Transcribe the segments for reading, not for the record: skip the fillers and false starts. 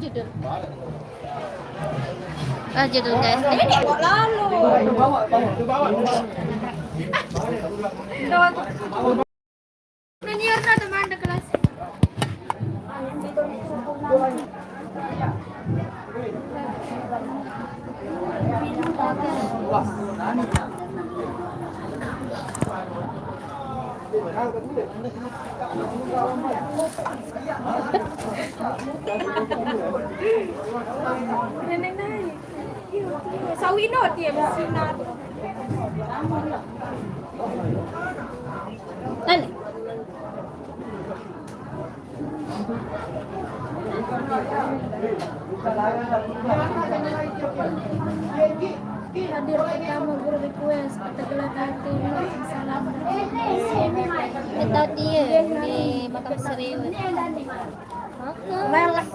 judul. Judul guys. Lalu. Senior na teman de kelas. Neneng naik. Sawino dia bersinar. Nenek. Hadir pertama berrequest tegelan hati salam kita dia di makam serius lelah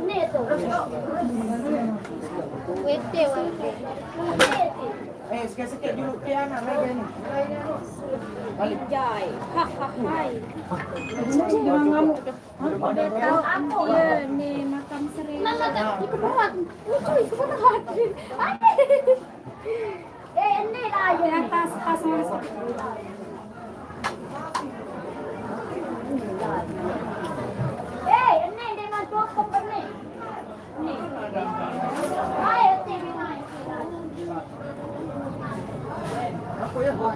ini tuh wete sikit dulu ke anak lagi ni. Balik jai hai jangan ngamuk. udah tahu dia nih makam serius itu berat lucu itu berat ini lah di atas pas masuk ini dia nak cukup ni ni ayo TV naik Aku ya. wah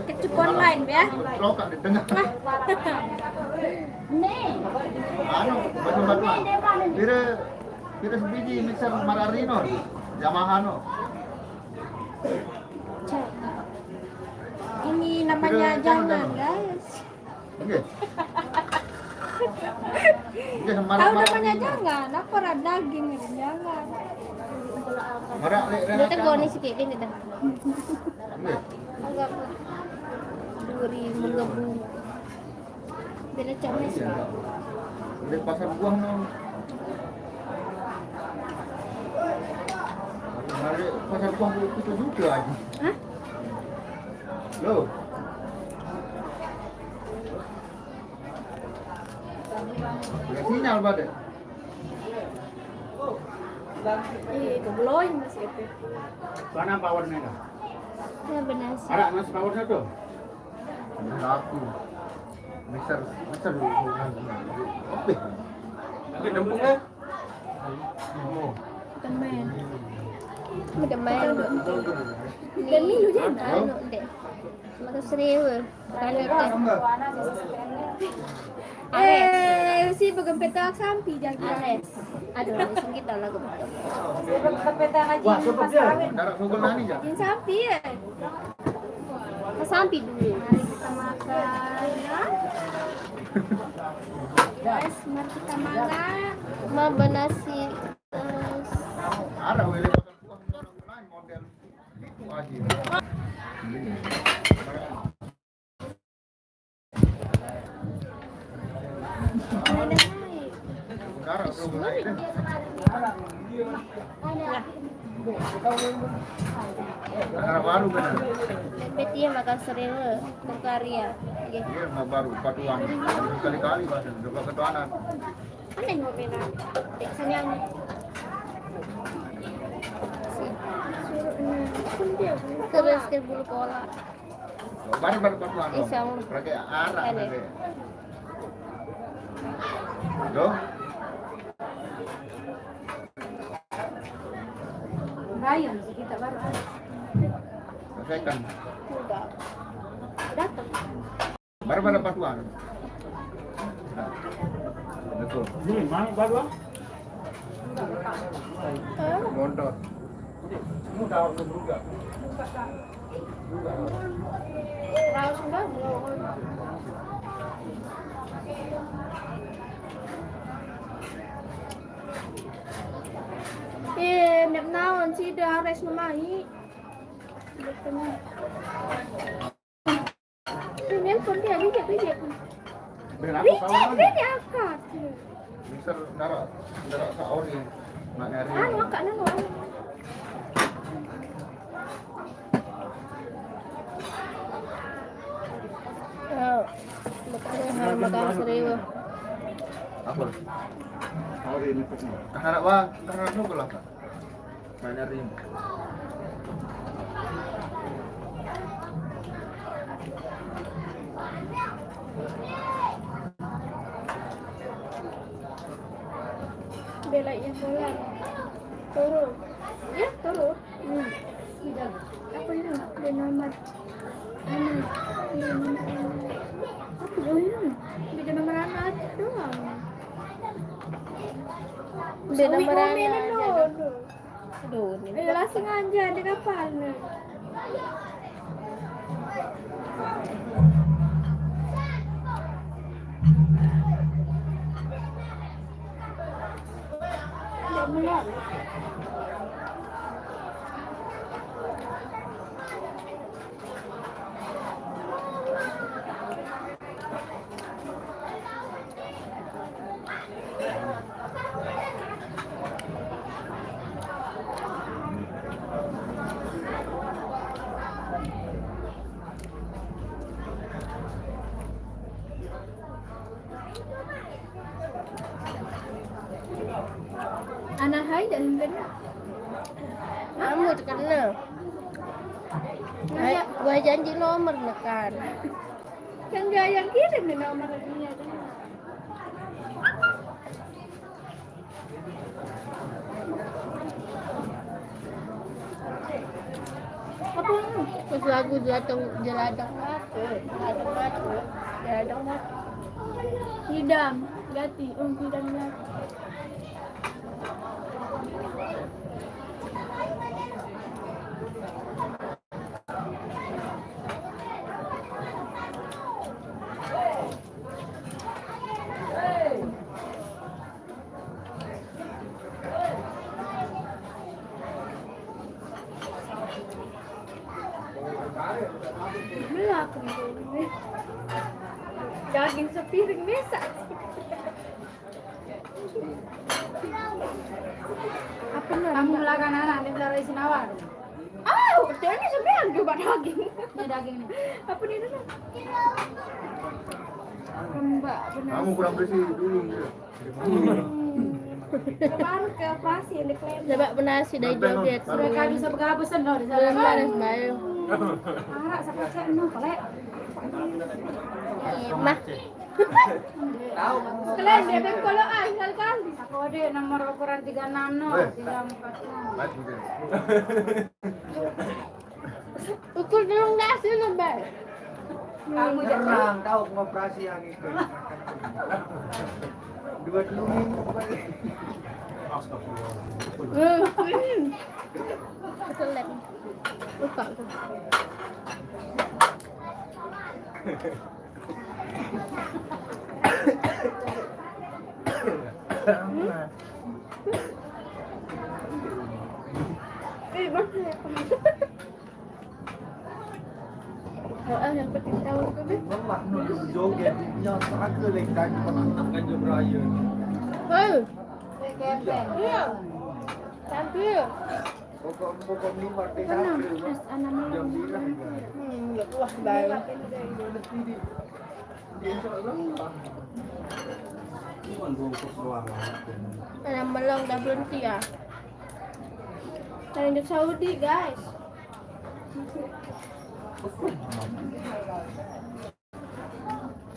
kecup online ya Lokak di tengah. nih Anu, batu-batu. Kira sebiji mixer Mararino. Yamaha no. ini namanya jangan guys Nggih. Nggih tahu namanya jangan apa daging ini jangan Marak lek dia tegoni sikit ini dah Nggih. agak duri menggebu dia cames Di pasar buah no. Mari pasar buah itu juga aja. hah Loh. Ya sinyal pada. kebloin masih itu Mana powernya dah? ya benar sih Ada mas powernya tu. Laku. Mixer Oke. Lagi dempungnya. Oh. teman dan ni lu jangan anu dek makam serius si pegempetak sampi jangan aduh langsung kita lagu pegempetak aja Cukup dia. Darat Sogol nani ja. yang sampi ya sampi dulu mari kita makan ya guys mari kita makan maba nasi Ada wele pasar buah lain model itu aja. Darat Sogol nani. Negara baru benar. Betia makan serius Bulgaria Iya, mau baru patuan. Kali-kali bahasa udah ketuanan. aneh mau bina sayang terus ke bulu pola Baru patuan dong. Isang. Pakai arah Ada. pakai. Loh, Ryan kita baru selesaikan. udah datang Baru patuan. Betul. Ini mana baru? Mondor. Kamu tahu juga. Raus sudah nep naon sih dah res nomai ini pun dia bijak Berapa bijak tahun? dia akad Mister darat saori nak nyari. anu akak nanu Hal magang serius. Apa? Hari ini pokoknya. Karena nunggu lah kak. Mainnya rim. Bela yang bola. Turun. Ya, turun. Apa ini? Dia nomor. Apa ini? Dia nomor anak doang. Dia nomor Umi anak aja. Aduh, ini langsung aja di kapal. Tidak melak. Anak hai dah kena. kamu terkenal. Gua janji nomor nekan. Kan dia yang kirim nih nomor dia. Apa ini? Terus lagu jeladang mati. Hidam, gati, hidam gati. Belakang ini. Daging sepiring biasa. Apa nih? Kamu melakukan anak di dalam sinawar. Dia ini sepiring coba daging. Ini daging nih. Apa nih itu? Mbak, benar. Kamu kurang bersih dulu. Baru ke operasi yang diklaim. Coba penasi dari joget. Mereka bisa bergabusan loh di Dalam dalam. baris bayu. Arak sampai saya no kolek. Mah. Kalian dia kan kalau kali-kali. Aku ada nomor ukuran 36 no, 34 no. Baik mungkin. Ukur dulu nasi nambah. Kamu jarang tahu ngoperasi yang itu. Dua minggu kali. Keselek. Lupa tuh. Yang penting tahu ke be. Memang nulis joget yang terakhir lekan kan Raya. Kempeng. Iya. Tampil. Pokok lima Tenang, tiga. anak Jam bilang. Enggak wah bayu. Anak melong dah berhenti ya. Lanjut Saudi guys.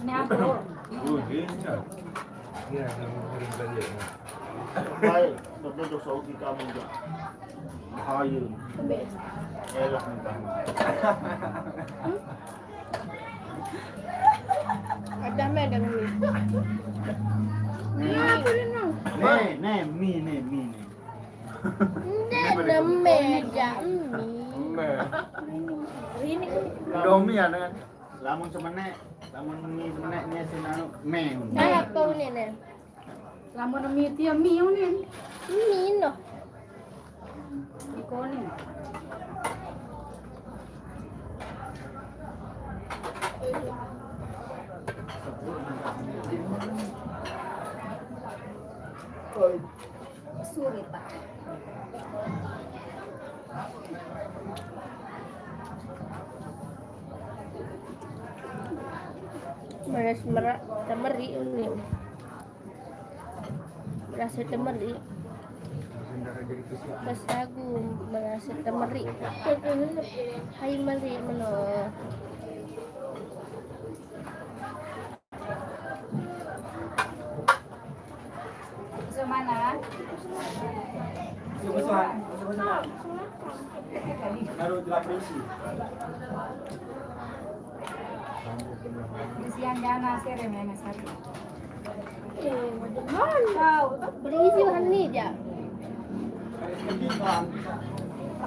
Ini apa? Baik, tentu Saudi kamu juga. Bahaya. Elok nih kamu. Ada medan ni. Nih. Ada meja ni. Ini Indomie ya dengan Lamun semenek ni sinanu meh. Apa ni ni? Lamun mie tiap mie ni. Ini no. Iko ni. sulit pak. Beras merah temeri ini. Beras temeri. Pas aku beras temeri. Hai meri meno. Gusto mana? Naruh di lapis. Isian jana sere mena sari. Tahu. Berisi bahan nih ya.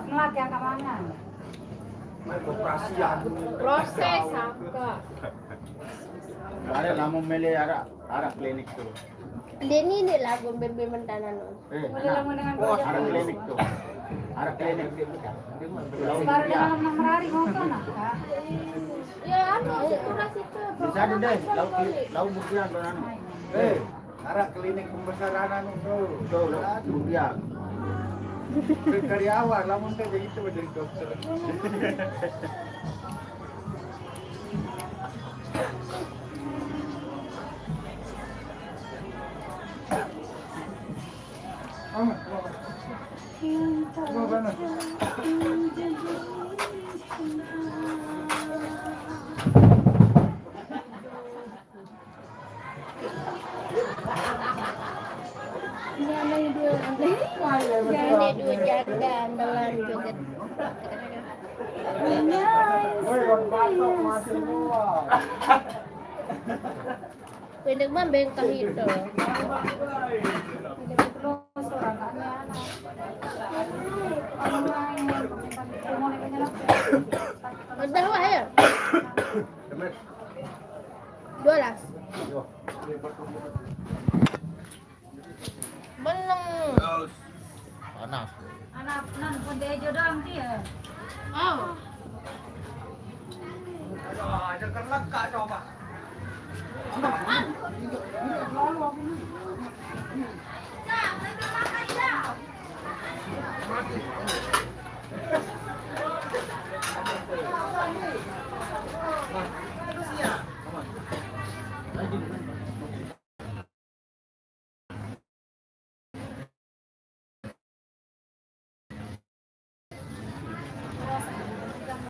Ngelak yang ke mana? Koperasian. Proses apa? Ada lamu mele arah klinik tuh. Deni ini lagu bebe mentanan. Boleh lama dengan Arah klinik tuh. Arah klinik. Sekarang dengan menang merari mau ke nak? Ya, anu ukuran situ. Bisa deh, lau bukian tuh anu. Arah klinik pembesaran itu. Tuh, bukian. Karyawan, lamun teh begitu menjadi dokter. Jadi dua jaga andalan joget. Pendek mah bengkak itu. Terus orang kanya Udah wah ya. 12. Belum. Panas. anak nan pun dia jodoh dia. Oh. Jangan lekak coba.